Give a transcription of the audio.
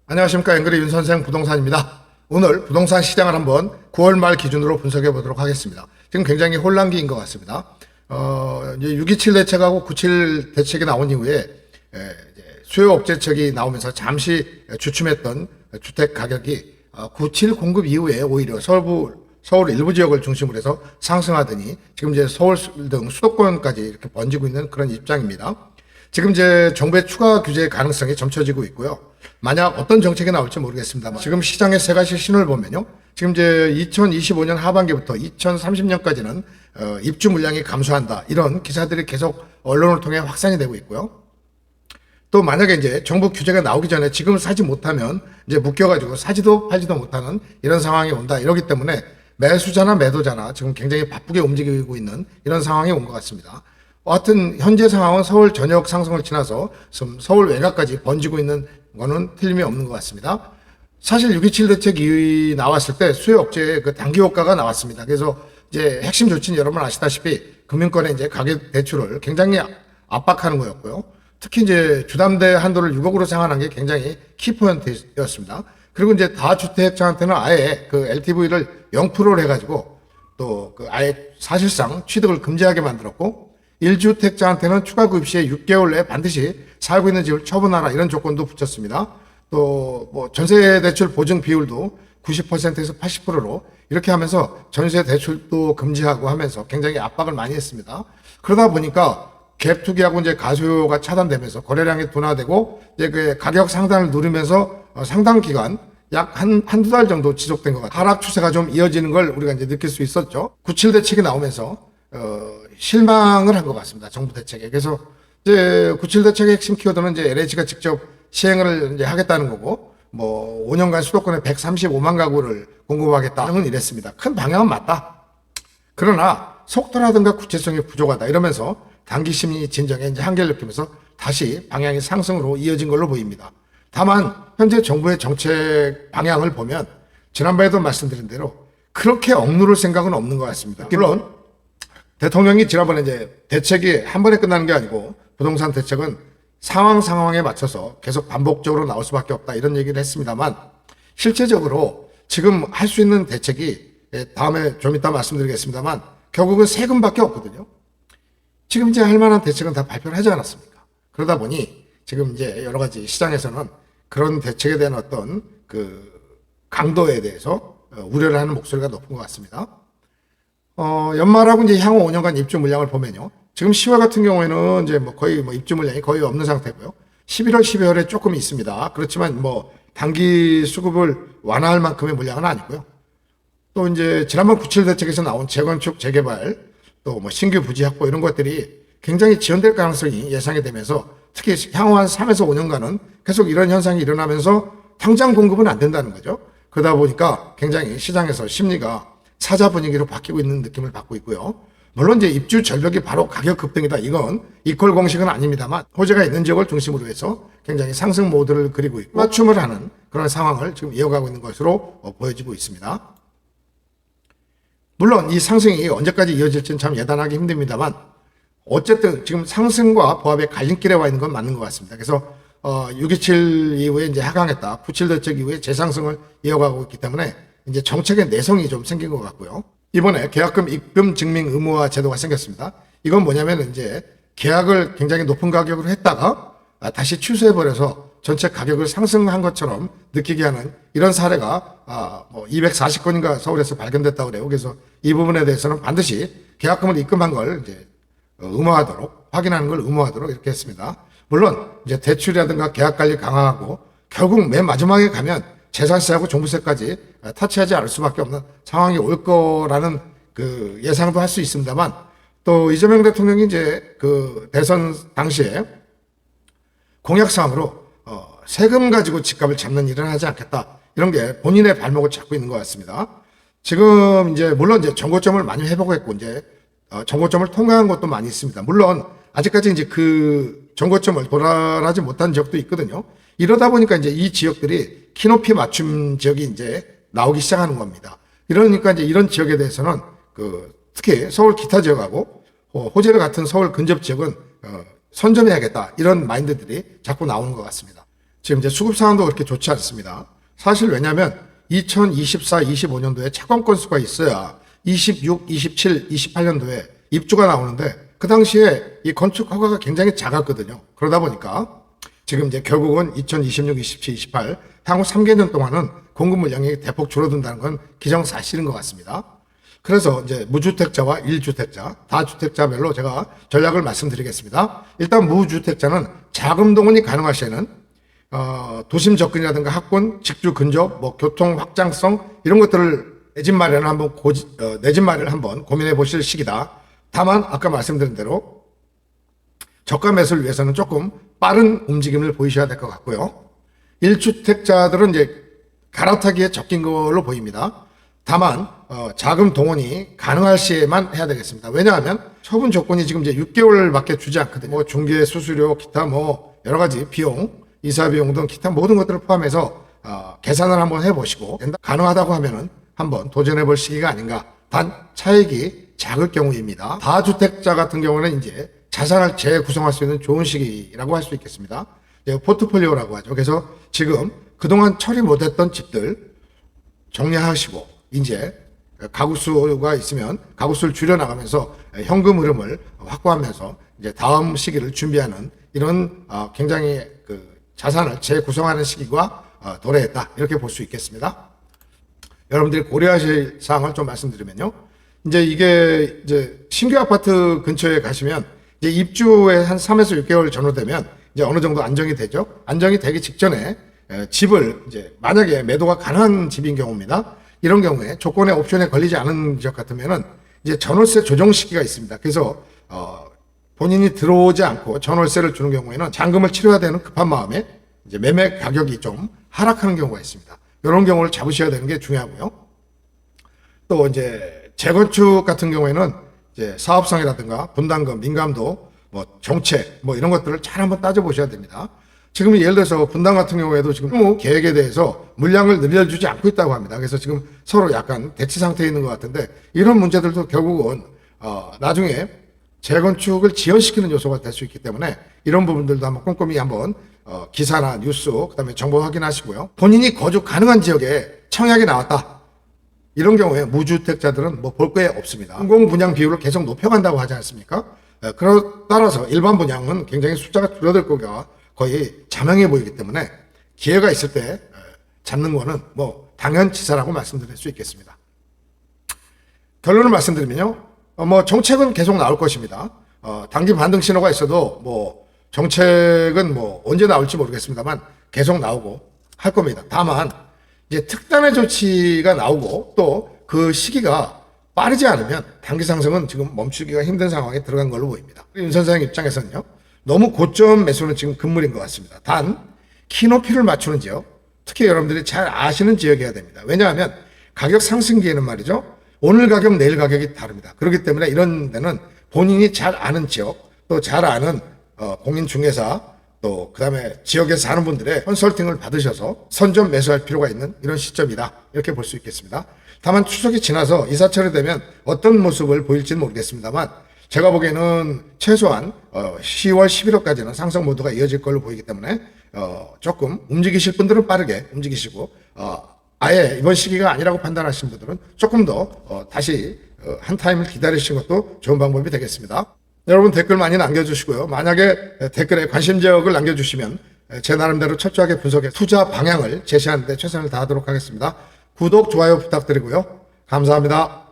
안녕하십니까. 앵그리 윤선생 부동산입니다. 오늘 부동산 시장을 한번 9월 말 기준으로 분석해 보도록 하겠습니다. 지금 굉장히 혼란기인 것 같습니다. 이제 627 대책하고 97 대책이 나온 이후에 이제 수요 억제책이 나오면서 잠시 주춤했던 주택 가격이 97 공급 이후에 오히려 서울 일부 지역을 중심으로 해서 상승하더니 지금 이제 서울 등 수도권까지 이렇게 번지고 있는 그런 입장입니다. 지금 이제 정부의 추가 규제 가능성이 점쳐지고 있고요. 만약 어떤 정책이 나올지 모르겠습니다만 지금 시장의 세 가지 신호를 보면요. 지금 이제 2025년 하반기부터 2030년까지는 입주 물량이 감소한다. 이런 기사들이 계속 언론을 통해 확산이 되고 있고요. 또 만약에 이제 정부 규제가 나오기 전에 지금 사지 못하면 이제 묶여가지고 사지도 팔지도 못하는 이런 상황이 온다. 이러기 때문에 매수자나 매도자나 지금 굉장히 바쁘게 움직이고 있는 이런 상황이 온 것 같습니다. 하여튼 현재 상황은 서울 전역 상승을 지나서 서울 외곽까지 번지고 있는 거는 틀림이 없는 것 같습니다. 사실 627 대책이 나왔을 때 수요 억제의 그 단기 효과가 나왔습니다. 그래서 이제 핵심 조치는 여러분 아시다시피 금융권의 이제 가계 대출을 굉장히 압박하는 거였고요. 특히 이제 주담대 한도를 6억으로 상한한 게 굉장히 키포인트였습니다. 그리고 이제 다주택자한테는 아예 그 LTV를 0%로 해가지고 또 그 아예 사실상 취득을 금지하게 만들었고 1주택자한테는 추가 구입 시에 6개월 내에 반드시 살고 있는 집을 처분하라 이런 조건도 붙였습니다. 또 뭐 전세 대출 보증 비율도 90%에서 80%로 이렇게 하면서 전세 대출도 금지하고 하면서 굉장히 압박을 많이 했습니다. 그러다 보니까 갭 투기하고 이제 가수요가 차단되면서 거래량이 둔화되고 이제 그 가격 상단을 누리면서 상당 기간 약 한두 달 정도 지속된 것 같아요. 하락 추세가 좀 이어지는 걸 우리가 이제 느낄 수 있었죠. 97 대책이 나오면서 실망을 한 것 같습니다. 정부 대책에. 그래서 이제 97 대책의 핵심 키워드는 이제 LH가 직접 시행을 이제 하겠다는 거고, 뭐 5년간 수도권에 135만 가구를 공급하겠다는 이랬습니다. 큰 방향은 맞다. 그러나 속도라든가 구체성이 부족하다 이러면서 단기 심리 진정에 이제 한계를 느끼면서 다시 방향이 상승으로 이어진 걸로 보입니다. 다만 현재 정부의 정책 방향을 보면 지난번에도 말씀드린 대로 그렇게 억누를 생각은 없는 것 같습니다. 물론 대통령이 지난번에 이제 대책이 한 번에 끝나는 게 아니고 부동산 대책은 상황에 맞춰서 계속 반복적으로 나올 수밖에 없다 이런 얘기를 했습니다만 실제적으로 지금 할 수 있는 대책이 다음에 좀 이따 말씀드리겠습니다만 결국은 세금밖에 없거든요. 지금 이제 할 만한 대책은 다 발표를 하지 않았습니까? 그러다 보니 지금 이제 여러 가지 시장에서는 그런 대책에 대한 어떤 그 강도에 대해서 우려를 하는 목소리가 높은 것 같습니다. 연말하고 이제 향후 5년간 입주 물량을 보면요. 지금 10월 같은 경우에는 이제 뭐 거의 뭐 입주 물량이 거의 없는 상태고요. 11월, 12월에 조금 있습니다. 그렇지만 뭐 단기 수급을 완화할 만큼의 물량은 아니고요. 또 이제 지난번 97 대책에서 나온 재건축, 재개발, 또 뭐 신규 부지 확보 이런 것들이 굉장히 지연될 가능성이 예상이 되면서 특히 향후 한 3에서 5년간은 계속 이런 현상이 일어나면서 당장 공급은 안 된다는 거죠. 그러다 보니까 굉장히 시장에서 심리가 사자 분위기로 바뀌고 있는 느낌을 받고 있고요. 물론 이제 입주 절벽이 바로 가격 급등이다. 이건 이퀄 공식은 아닙니다만 호재가 있는 지역을 중심으로 해서 굉장히 상승 모드를 그리고 있고 맞춤을 하는 그런 상황을 지금 이어가고 있는 것으로 보여지고 있습니다. 물론 이 상승이 언제까지 이어질지는 참 예단하기 힘듭니다만 어쨌든 지금 상승과 보합의 갈림길에 와 있는 건 맞는 것 같습니다. 그래서 627 이후에 이제 하강했다. 97 대책 이후에 재상승을 이어가고 있기 때문에 이제 정책의 내성이 좀 생긴 것 같고요. 이번에 계약금 입금 증명 의무화 제도가 생겼습니다. 이건 뭐냐면 이제 계약을 굉장히 높은 가격으로 했다가 다시 취소해버려서 전체 가격을 상승한 것처럼 느끼게 하는 이런 사례가 뭐 240건인가 서울에서 발견됐다고 그래요. 그래서 이 부분에 대해서는 반드시 계약금을 입금한 걸 이제 의무화하도록 확인하는 걸 의무화하도록 이렇게 했습니다. 물론 이제 대출이라든가 계약 관리 강화하고 결국 맨 마지막에 가면 재산세하고 종부세까지 타치하지 않을 수밖에 없는 상황이 올 거라는 그 예상도 할 수 있습니다만 또 이재명 대통령이 이제 그 대선 당시에 공약사항으로 세금 가지고 집값을 잡는 일은 하지 않겠다. 이런 게 본인의 발목을 잡고 있는 것 같습니다. 지금 이제 물론 이제 정고점을 많이 회복했고 이제 정고점을 통과한 것도 많이 있습니다. 물론 아직까지 이제 그 정고점을 도달하지 못한 지역도 있거든요. 이러다 보니까 이제 이 지역들이 키높이 맞춤 지역이 이제 나오기 시작하는 겁니다. 이러니까 이제 이런 지역에 대해서는 그 특히 서울 기타 지역하고 호재를 같은 서울 근접 지역은 선점해야겠다. 이런 마인드들이 자꾸 나오는 것 같습니다. 지금 이제 수급 상황도 그렇게 좋지 않습니다. 사실 왜냐하면 2024, 25년도에 채권 건수가 있어야 26, 27, 28년도에 입주가 나오는데 그 당시에 이 건축 허가가 굉장히 작았거든요. 그러다 보니까 지금 이제 결국은 2026, 27, 28 향후 3개년 동안은 공급 물량이 대폭 줄어든다는 건 기정사실인 것 같습니다. 그래서 이제 무주택자와 1주택자, 다주택자별로 제가 전략을 말씀드리겠습니다. 일단 무주택자는 자금 동원이 가능할 시에는 도심 접근이라든가 학군, 직주 근접, 뭐 교통 확장성 이런 것들을 내 집 마련을 한번 내 집 마련을 한번 고민해 보실 시기다. 다만 아까 말씀드린 대로 저가 매수를 위해서는 조금 빠른 움직임을 보이셔야 될 것 같고요. 1주택자들은 이제 갈아타기에 적긴 걸로 보입니다. 다만 자금 동원이 가능할 시에만 해야 되겠습니다. 왜냐하면 처분 조건이 지금 이제 6개월밖에 주지 않거든요. 뭐 중개 수수료, 기타 뭐 여러 가지 비용, 이사 비용 등 기타 모든 것들을 포함해서 계산을 한번 해보시고 가능하다고 하면은 한번 도전해볼 시기가 아닌가. 단 차익이 작을 경우입니다. 다주택자 같은 경우는 이제 자산을 재구성할 수 있는 좋은 시기라고 할 수 있겠습니다. 포트폴리오라고 하죠. 그래서 지금 그동안 처리 못했던 집들 정리하시고 이제 가구수가 있으면 가구수를 줄여나가면서 현금 흐름을 확보하면서 이제 다음 시기를 준비하는 이런 굉장히 그 자산을 재구성하는 시기가 도래했다 이렇게 볼 수 있겠습니다. 여러분들이 고려하실 사항을 좀 말씀드리면요. 이제 이게 이제 신규 아파트 근처에 가시면 이제 입주에 한 3에서 6개월 전후 되면 이제 어느 정도 안정이 되죠. 안정이 되기 직전에 집을 이제 만약에 매도가 가능한 집인 경우입니다. 이런 경우에 조건의 옵션에 걸리지 않은 지역 같으면은 이제 전월세 조정 시기가 있습니다. 그래서 본인이 들어오지 않고 전월세를 주는 경우에는 잔금을 치러야 되는 급한 마음에 이제 매매 가격이 좀 하락하는 경우가 있습니다. 이런 경우를 잡으셔야 되는 게 중요하고요. 또 이제 재건축 같은 경우에는 이제 사업성이라든가 분담금, 민감도, 뭐 정책, 뭐 이런 것들을 잘 한번 따져보셔야 됩니다. 지금 예를 들어서 분당 같은 경우에도 지금 계획에 대해서 물량을 늘려주지 않고 있다고 합니다. 그래서 지금 서로 약간 대치 상태에 있는 것 같은데 이런 문제들도 결국은 나중에 재건축을 지연시키는 요소가 될 수 있기 때문에 이런 부분들도 한번 꼼꼼히 한번 기사나 뉴스 그다음에 정보 확인하시고요. 본인이 거주 가능한 지역에 청약이 나왔다. 이런 경우에 무주택자들은 뭐 볼 게 없습니다. 공공 분양 비율을 계속 높여간다고 하지 않습니까? 따라서 일반 분양은 굉장히 숫자가 줄어들 거가 거의 자명해 보이기 때문에 기회가 있을 때 잡는 거는 뭐 당연치사라고 말씀드릴 수 있겠습니다. 결론을 말씀드리면요. 뭐 정책은 계속 나올 것입니다. 단기 반등 신호가 있어도 뭐 정책은 뭐 언제 나올지 모르겠습니다만 계속 나오고 할 겁니다. 다만 이제 특단의 조치가 나오고 또 그 시기가 빠르지 않으면 단기 상승은 지금 멈추기가 힘든 상황에 들어간 걸로 보입니다. 윤 선생 입장에서는요. 너무 고점 매수는 지금 금물인 것 같습니다. 단 키높이를 맞추는 지역, 특히 여러분들이 잘 아시는 지역이어야 됩니다. 왜냐하면 가격 상승기에는 말이죠. 오늘 가격, 내일 가격이 다릅니다. 그렇기 때문에 이런 데는 본인이 잘 아는 지역, 또 잘 아는 공인중개사, 또 그다음에 지역에 사는 분들의 컨설팅을 받으셔서 선점 매수할 필요가 있는 이런 시점이다. 이렇게 볼 수 있겠습니다. 다만 추석이 지나서 이사철이 되면 어떤 모습을 보일지는 모르겠습니다만 제가 보기에는 최소한 10월, 11월까지는 상승 모드가 이어질 걸로 보이기 때문에 조금 움직이실 분들은 빠르게 움직이시고 아예 이번 시기가 아니라고 판단하시는 분들은 조금 더 다시 한 타임을 기다리시는 것도 좋은 방법이 되겠습니다. 여러분 댓글 많이 남겨주시고요. 만약에 댓글에 관심 지역을 남겨주시면 제 나름대로 철저하게 분석해 투자 방향을 제시하는 데 최선을 다하도록 하겠습니다. 구독, 좋아요 부탁드리고요. 감사합니다.